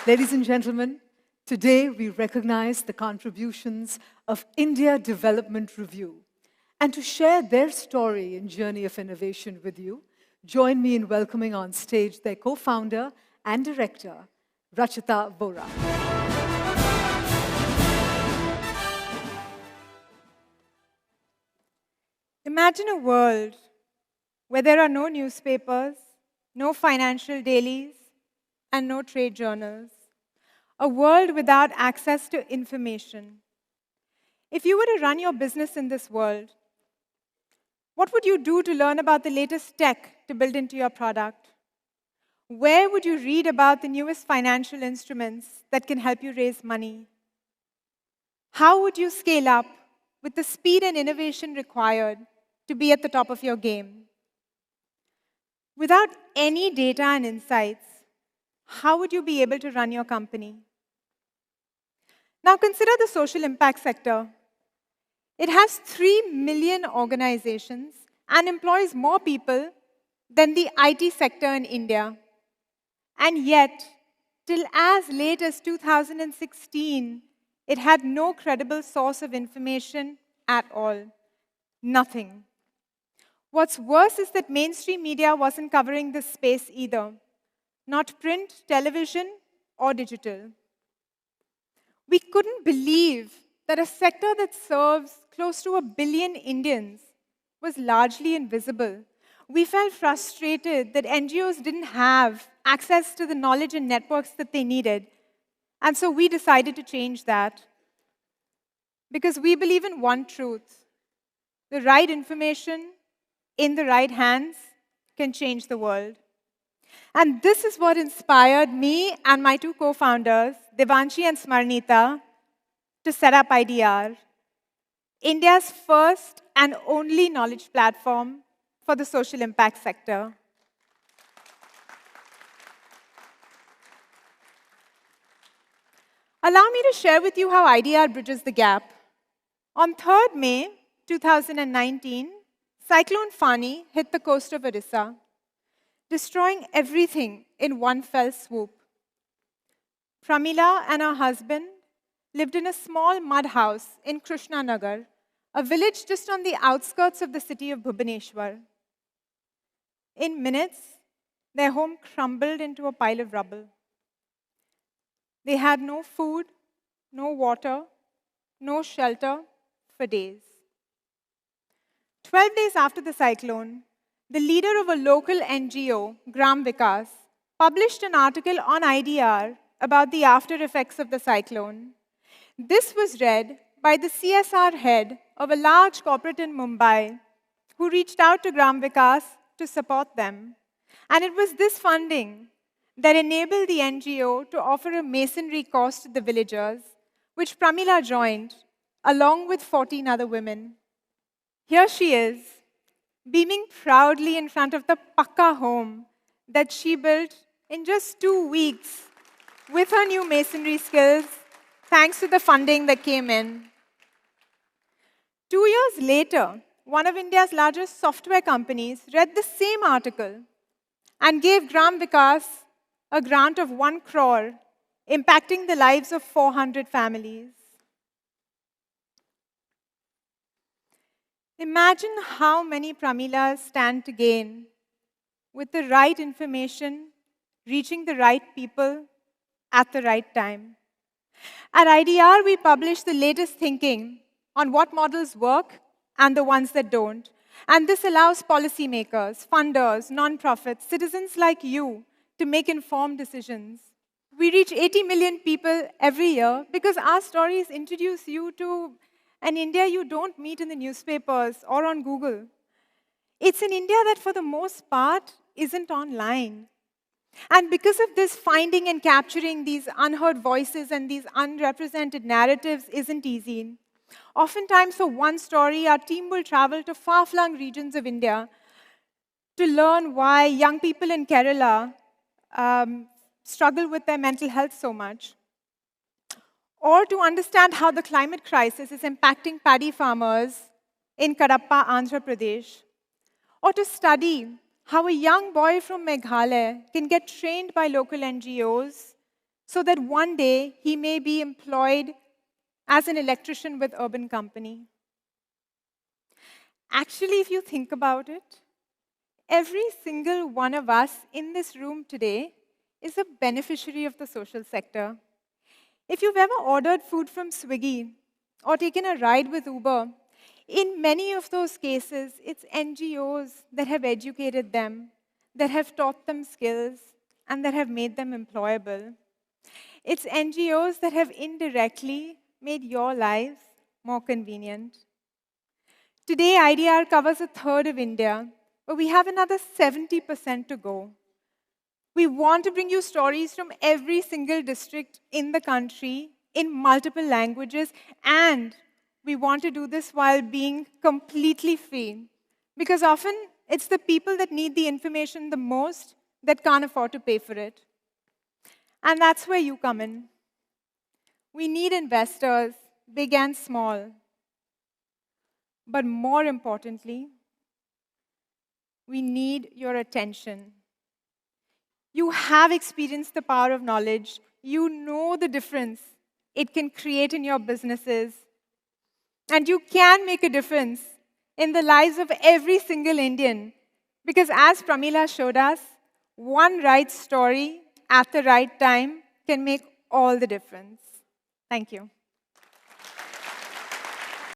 Ladies and gentlemen, today we recognize the contributions of India Development Review. And to share their story and journey of innovation with you, join me in welcoming on stage their co-founder and director, Rachita Vora. Imagine a world where there are no newspapers, no financial dailies, and no trade journals. A world without access to information. If you were to run your business in this world, what would you do to learn about the latest tech to build into your product? Where would you read about the newest financial instruments that can help you raise money? How would you scale up with the speed and innovation required to be at the top of your game? Without any data and insights, how would you be able to run your company? Now consider the social impact sector. It has 3 million organizations and employs more people than the IT sector in India. And yet, till as late as 2016, it had no credible source of information at all. Nothing. What's worse is that mainstream media wasn't covering this space either. Not print, television, or digital. We couldn't believe that a sector that serves close to 1 billion Indians was largely invisible. We felt frustrated that NGOs didn't have access to the knowledge and networks that they needed. And so we decided to change that. Because we believe in one truth. The right information in the right hands can change the world. And this is what inspired me and my two co-founders, Devanshi and Smarnita, to set up IDR, India's first and only knowledge platform for the social impact sector. Allow me to share with you how IDR bridges the gap. On 3rd May 2019, Cyclone Fani hit the coast of Odisha, destroying everything in one fell swoop. Pramila and her husband lived in a small mud house in Krishnanagar, a village just on the outskirts of the city of Bhubaneswar. In minutes, their home crumbled into a pile of rubble. They had no food, no water, no shelter for days. 12 days after the cyclone, the leader of a local NGO, Gram Vikas, published an article on IDR about the after effects of the cyclone. This was read by the CSR head of a large corporate in Mumbai, who reached out to Gram Vikas to support them. And it was this funding that enabled the NGO to offer a masonry course to the villagers, which Pramila joined, along with 14 other women. Here she is, beaming proudly in front of the Pakka home that she built in just 2 weeks with her new masonry skills, thanks to the funding that came in. 2 years later, one of India's largest software companies read the same article and gave Gram Vikas a grant of 1 crore, impacting the lives of 400 families. Imagine how many Pramilas stand to gain with the right information, reaching the right people at the right time. At IDR, we publish the latest thinking on what models work and the ones that don't. And this allows policymakers, funders, nonprofits, citizens like you to make informed decisions. We reach 80 million people every year because our stories introduce you to an India you don't meet in the newspapers or on Google. It's an India that, for the most part, isn't online. And because of this, finding and capturing these unheard voices and these unrepresented narratives isn't easy. Oftentimes, for one story, our team will travel to far-flung regions of India to learn why young people in Kerala struggle with their mental health so much, or to understand how the climate crisis is impacting paddy farmers in Kadapa, Andhra Pradesh, or to study how a young boy from Meghalaya can get trained by local NGOs so that one day he may be employed as an electrician with Urban Company. Actually, if you think about it, every single one of us in this room today is a beneficiary of the social sector. If you've ever ordered food from Swiggy or taken a ride with Uber, in many of those cases, it's NGOs that have educated them, that have taught them skills, and that have made them employable. It's NGOs that have indirectly made your lives more convenient. Today, IDR covers a third of India, but we have another 70% to go. We want to bring you stories from every single district in the country in multiple languages, and we want to do this while being completely free. Because often, it's the people that need the information the most that can't afford to pay for it. And that's where you come in. We need investors, big and small. But more importantly, we need your attention. You have experienced the power of knowledge. You know the difference it can create in your businesses. And you can make a difference in the lives of every single Indian. Because as Pramila showed us, one right story at the right time can make all the difference. Thank you.